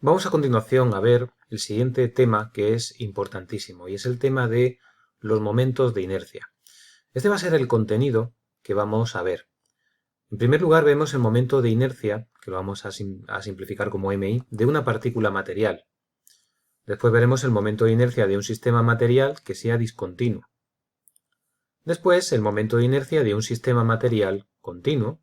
Vamos a continuación a ver el siguiente tema que es importantísimo y es el tema de los momentos de inercia. Este va a ser el contenido que vamos a ver. En primer lugar vemos el momento de inercia, que lo vamos a simplificar como MI, de una partícula material. Después veremos el momento de inercia de un sistema material que sea discontinuo. Después el momento de inercia de un sistema material continuo.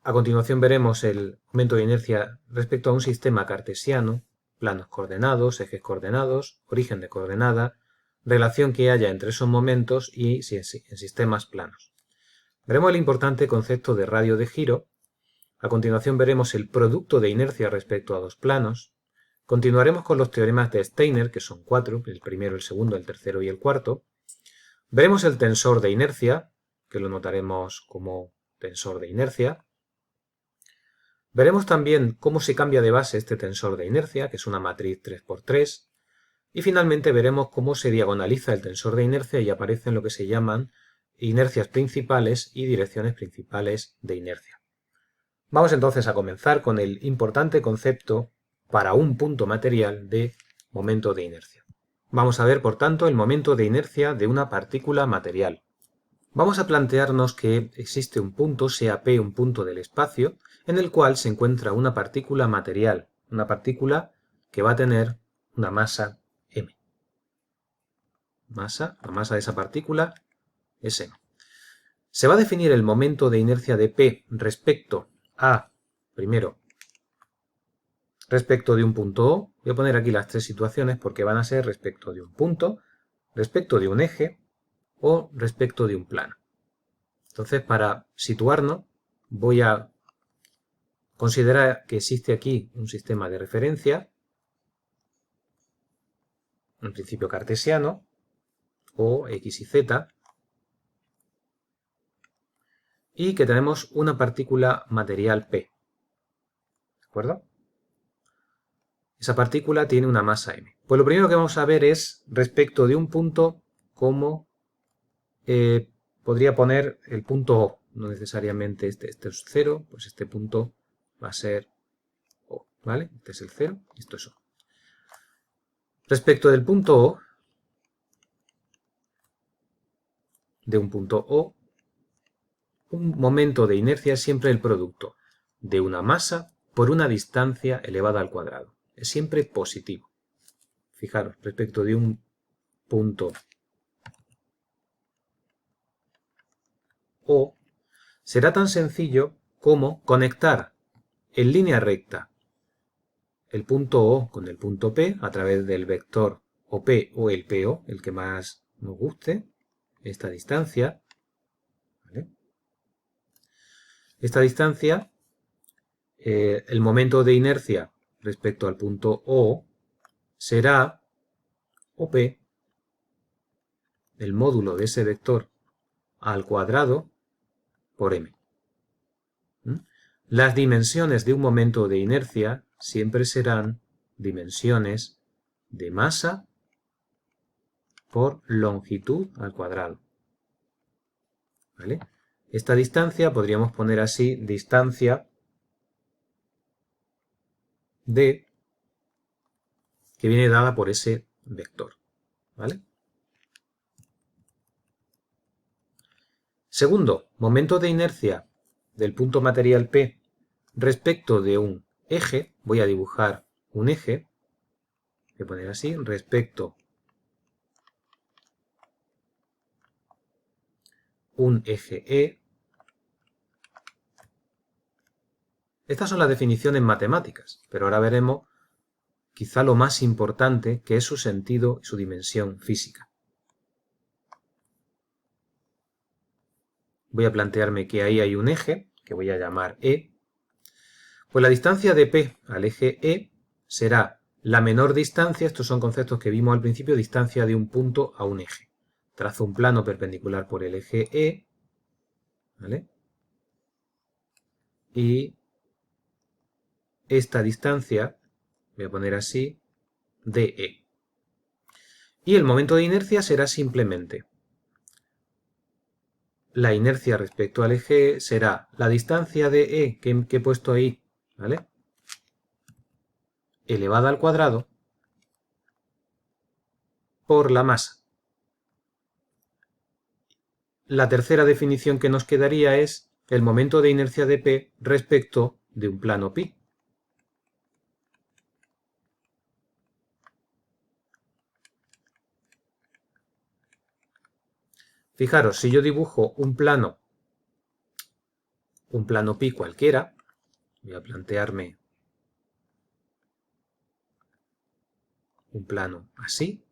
A continuación veremos el momento de inercia respecto a un sistema cartesiano, planos coordenados, ejes coordenados, origen de coordenada, relación que haya entre esos momentos y en sistemas planos. Veremos el importante concepto de radio de giro. A continuación veremos el producto de inercia respecto a dos planos. Continuaremos con los teoremas de Steiner, que son 4, el primero, el segundo, el tercero y el cuarto. Veremos el tensor de inercia, que lo notaremos como tensor de inercia. Veremos también cómo se cambia de base este tensor de inercia, que es una matriz 3×3. Y finalmente veremos cómo se diagonaliza el tensor de inercia y aparecen lo que se llaman inercias principales y direcciones principales de inercia. Vamos entonces a comenzar con el importante concepto para un punto material de momento de inercia. Vamos a ver, por tanto, el momento de inercia de una partícula material. Vamos a plantearnos que existe un punto, sea P un punto del espacio, en el cual se encuentra una partícula material, una partícula que va a tener una masa m. La masa de esa partícula es m. Se va a definir el momento de inercia de P respecto a, primero, respecto de un punto O. Voy a poner aquí las tres situaciones porque van a ser respecto de un punto, respecto de un eje o respecto de un plano. Entonces, para situarnos, voy a considerar que existe aquí un sistema de referencia, un principio cartesiano, o x y z, y que tenemos una partícula material P. ¿De acuerdo? Esa partícula tiene una masa m. Pues lo primero que vamos a ver es respecto de un punto cómo podría poner el punto O. No necesariamente este es 0, pues este punto va a ser O, ¿vale? Este es el 0 y esto es O. Respecto del punto O, de un punto O, un momento de inercia es siempre el producto de una masa por una distancia elevada al cuadrado. Es siempre positivo. Fijaros, respecto de un punto O, será tan sencillo como conectar en línea recta el punto O con el punto P a través del vector OP o el PO, el que más nos guste, esta distancia. ¿Vale? Esta distancia, el momento de inercia respecto al punto O será OP, el módulo de ese vector al cuadrado por m. Las dimensiones de un momento de inercia siempre serán dimensiones de masa por longitud al cuadrado. ¿Vale? Esta distancia podríamos poner así, distancia d, que viene dada por ese vector. ¿Vale? Segundo, momento de inercia del punto material P respecto de un eje. Voy a dibujar un eje. Voy a poner así, respecto un eje E. Estas son las definiciones matemáticas, pero ahora veremos quizá lo más importante, que es su sentido y su dimensión física. Voy a plantearme que ahí hay un eje, que voy a llamar E. Pues la distancia de P al eje E será la menor distancia, estos son conceptos que vimos al principio, distancia de un punto a un eje. Trazo un plano perpendicular por el eje E, ¿vale? Y esta distancia, voy a poner así, DE. Y el momento de inercia será simplemente la inercia respecto al eje será la distancia de E que he puesto ahí, ¿vale? elevada al cuadrado por la masa. La tercera definición que nos quedaría es el momento de inercia de P respecto de un plano pi. Fijaros, si yo dibujo un plano pi cualquiera, voy a plantearme un plano así,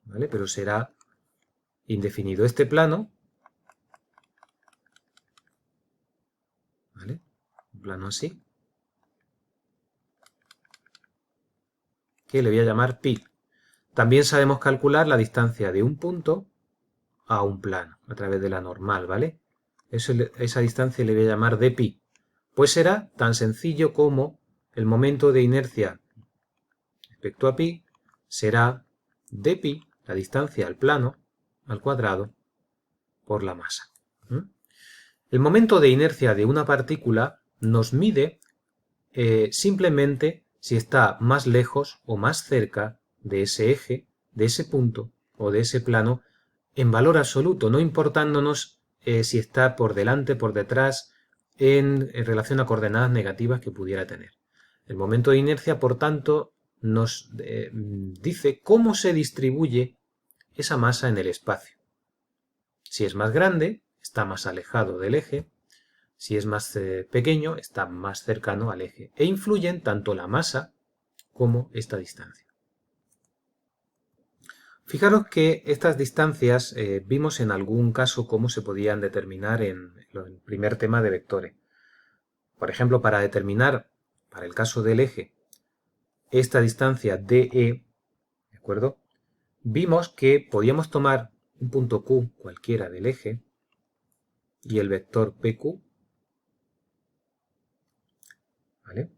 ¿vale? Pero será indefinido este plano, ¿vale? Un plano así, que le voy a llamar pi. También sabemos calcular la distancia de un punto a un plano, a través de la normal, ¿vale? Esa distancia le voy a llamar dpi. Pues será tan sencillo como el momento de inercia respecto a pi será dpi, la distancia al plano, al cuadrado, por la masa. El momento de inercia de una partícula nos mide simplemente si está más lejos o más cerca de ese eje, de ese punto o de ese plano en valor absoluto, no importándonos si está por delante, por detrás, en relación a coordenadas negativas que pudiera tener. El momento de inercia, por tanto, nos dice cómo se distribuye esa masa en el espacio. Si es más grande, está más alejado del eje. Si es más pequeño, está más cercano al eje. E influyen tanto la masa como esta distancia. Fijaros que estas distancias vimos en algún caso cómo se podían determinar en el primer tema de vectores. Por ejemplo, para determinar, para el caso del eje, esta distancia DE, ¿de acuerdo? Vimos que podíamos tomar un punto Q cualquiera del eje y el vector PQ, ¿vale?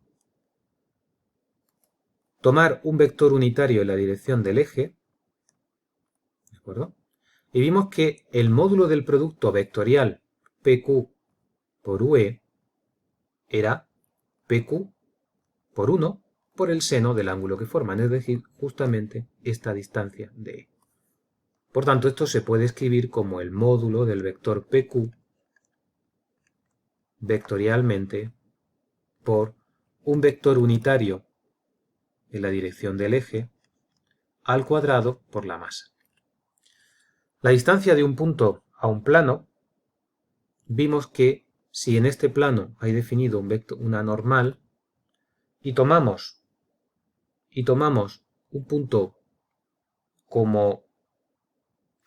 Tomar un vector unitario en la dirección del eje, ¿de acuerdo? Y vimos que el módulo del producto vectorial PQ por UE era PQ por 1 por el seno del ángulo que forman, es decir, justamente esta distancia de E. Por tanto, esto se puede escribir como el módulo del vector PQ vectorialmente por un vector unitario en la dirección del eje al cuadrado por la masa. La distancia de un punto a un plano, vimos que si en este plano hay definido una normal y tomamos un punto como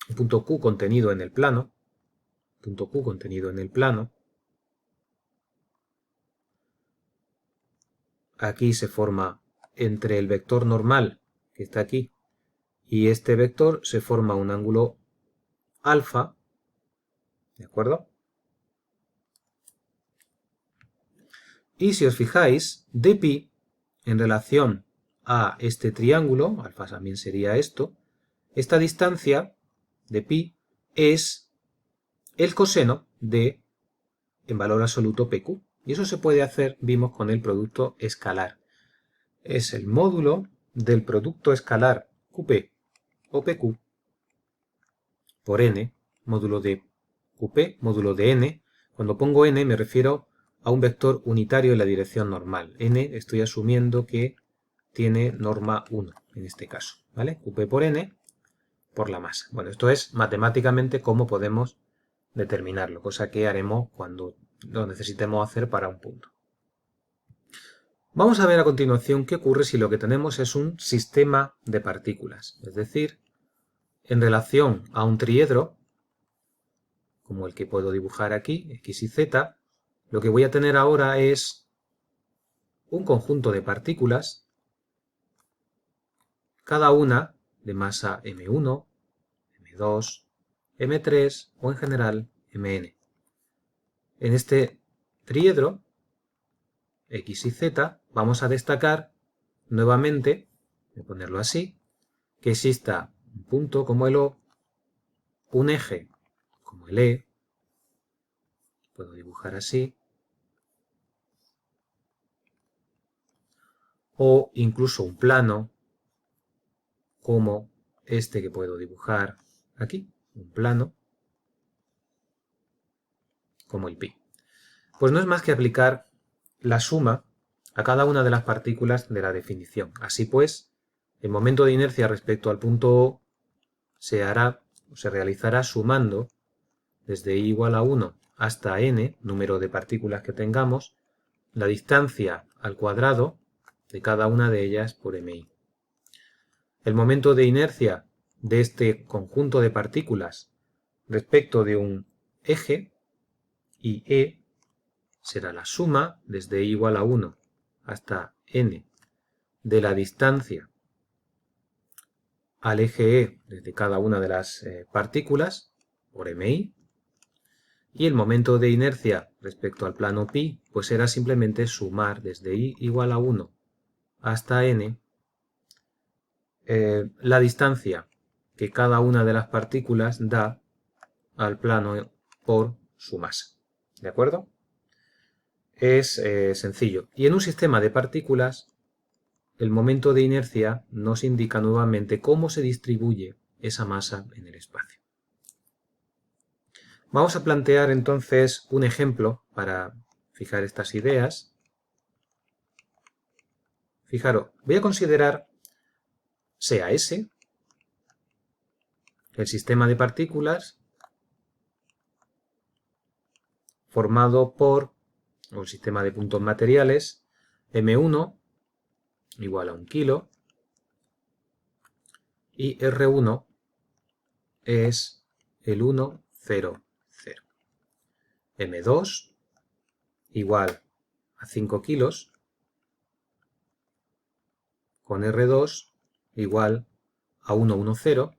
un punto Q contenido en el plano, aquí se forma entre el vector normal que está aquí y este vector se forma un ángulo alfa, ¿de acuerdo? Y si os fijáis, dpi en relación a este triángulo, alfa también sería esto, esta distancia de pi es el coseno de, en valor absoluto, pq. Y eso se puede hacer, vimos, con el producto escalar. Es el módulo del producto escalar qp o pq por n, módulo de qp, módulo de n. Cuando pongo n me refiero a un vector unitario en la dirección normal. N estoy asumiendo que tiene norma 1 en este caso, ¿vale? qp por n por la masa. Bueno, esto es matemáticamente cómo podemos determinarlo, cosa que haremos cuando lo necesitemos hacer para un punto. Vamos a ver a continuación qué ocurre si lo que tenemos es un sistema de partículas, es decir, en relación a un triedro, como el que puedo dibujar aquí, x y z, lo que voy a tener ahora es un conjunto de partículas, cada una de masa m1, m2, m3 o en general mn. En este triedro, x y z, vamos a destacar nuevamente, voy a ponerlo así, que exista un punto como el O, un eje como el E, puedo dibujar así, o incluso un plano como este que puedo dibujar aquí, un plano como el pi. Pues no es más que aplicar la suma a cada una de las partículas de la definición. Así pues, el momento de inercia respecto al punto O se realizará sumando desde i igual a 1 hasta n, número de partículas que tengamos, la distancia al cuadrado de cada una de ellas por mi. El momento de inercia de este conjunto de partículas respecto de un eje, IE, será la suma desde i igual a 1 hasta n de la distancia al eje E desde cada una de las partículas por mi, y el momento de inercia respecto al plano pi pues será simplemente sumar desde i igual a 1 hasta n la distancia que cada una de las partículas da al plano por su masa. ¿De acuerdo? Es sencillo. Y en un sistema de partículas, el momento de inercia nos indica nuevamente cómo se distribuye esa masa en el espacio. Vamos a plantear entonces un ejemplo para fijar estas ideas. Fijaros, voy a considerar sea S el sistema de partículas formado por un sistema de puntos materiales M1 igual a 1 kilo y R1 es el 1, 0, 0. M2 igual a 5 kilos con R2 igual a 1, 1, 0.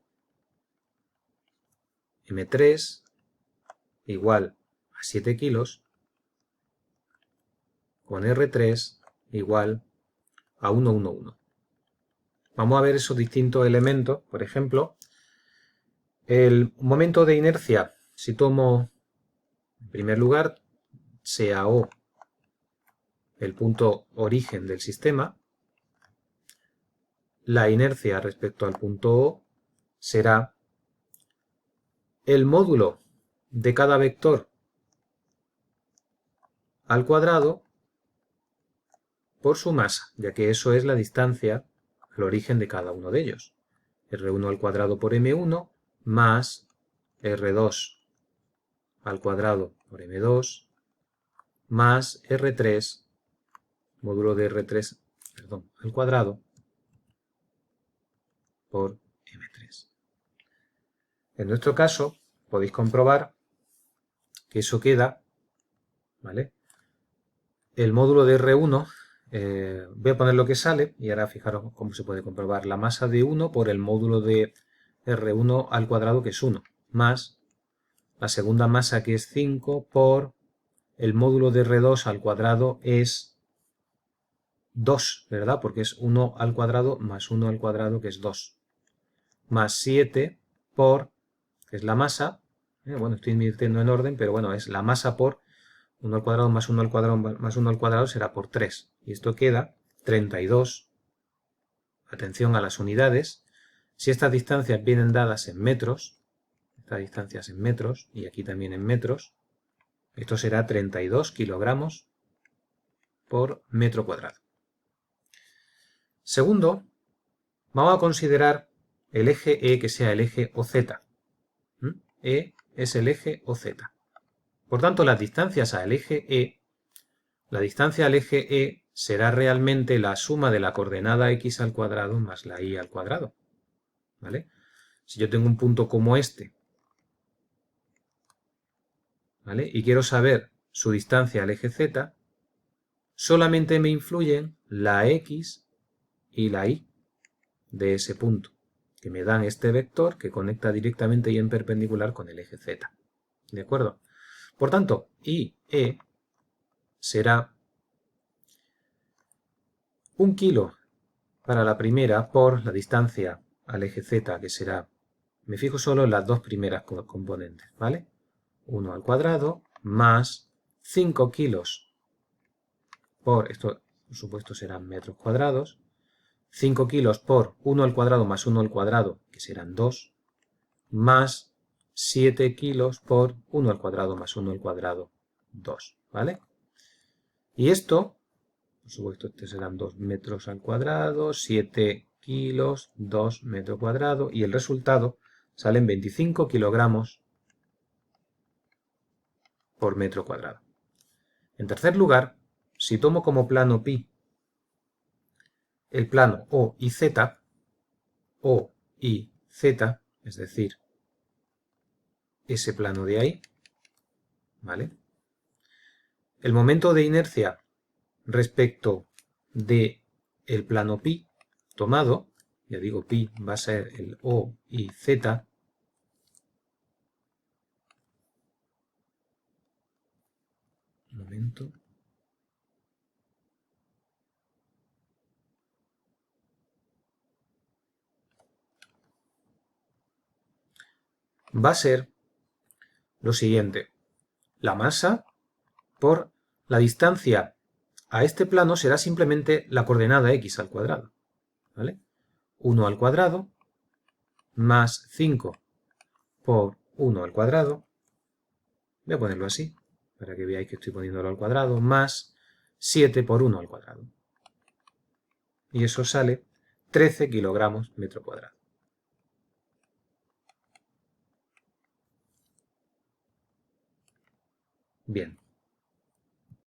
M3 igual a 7 kilos con R3 igual a 1, 1, 1. Vamos a ver esos distintos elementos. Por ejemplo, el momento de inercia, si tomo en primer lugar sea O el punto origen del sistema, la inercia respecto al punto O será el módulo de cada vector al cuadrado por su masa, ya que eso es la distancia al origen de cada uno de ellos. R1 al cuadrado por M1 más R2 al cuadrado por M2 más R3, módulo de R3, perdón, al cuadrado por M3. En nuestro caso, podéis comprobar que eso queda, ¿vale? El módulo de R1, voy a poner lo que sale y ahora fijaros cómo se puede comprobar. La masa de 1 por el módulo de R1 al cuadrado, que es 1, más la segunda masa, que es 5, por el módulo de R2 al cuadrado es 2, ¿verdad? Porque es 1 al cuadrado más 1 al cuadrado, que es 2. Más 7 por, que es la masa, bueno, estoy invirtiendo en orden, pero bueno, es la masa por 1 al cuadrado más 1 al cuadrado más 1 al cuadrado será por 3. Y esto queda 32. Atención a las unidades. Si estas distancias vienen dadas en metros, estas distancias en metros, y aquí también en metros, esto será 32 kilogramos por metro cuadrado. Segundo, vamos a considerar el eje E que sea el eje OZ. E es el eje OZ. Por tanto, las distancias al eje E, la distancia al eje E será realmente la suma de la coordenada x al cuadrado más la y al cuadrado. ¿Vale? Si yo tengo un punto como este, ¿vale? Y quiero saber su distancia al eje Z, solamente me influyen la x y la y de ese punto, que me dan este vector que conecta directamente y en perpendicular con el eje Z. ¿De acuerdo? Por tanto, IE será 1 kilo para la primera por la distancia al eje Z, que será, me fijo solo en las dos primeras componentes, ¿vale? 1 al cuadrado más 5 kilos por, esto por supuesto serán metros cuadrados. 5 kilos por 1 al cuadrado más 1 al cuadrado, que serán 2, más 7 kilos por 1 al cuadrado más 1 al cuadrado, 2, ¿vale? Y esto, por supuesto, estos serán 2 metros al cuadrado, 7 kilos, 2 metros cuadrados, y el resultado salen 25 kilogramos por metro cuadrado. En tercer lugar, si tomo como plano pi el plano O y Z, es decir, ese plano de ahí, ¿vale? El momento de inercia respecto de el plano pi tomado, ya digo, pi va a ser el O y Z, un momento, va a ser lo siguiente: la masa por la distancia a este plano será simplemente la coordenada x al cuadrado, ¿vale? 1 al cuadrado más 5 por 1 al cuadrado, voy a ponerlo así, para que veáis que estoy poniéndolo al cuadrado, más 7 por 1 al cuadrado. Y eso sale 13 kilogramos metro cuadrado. Bien.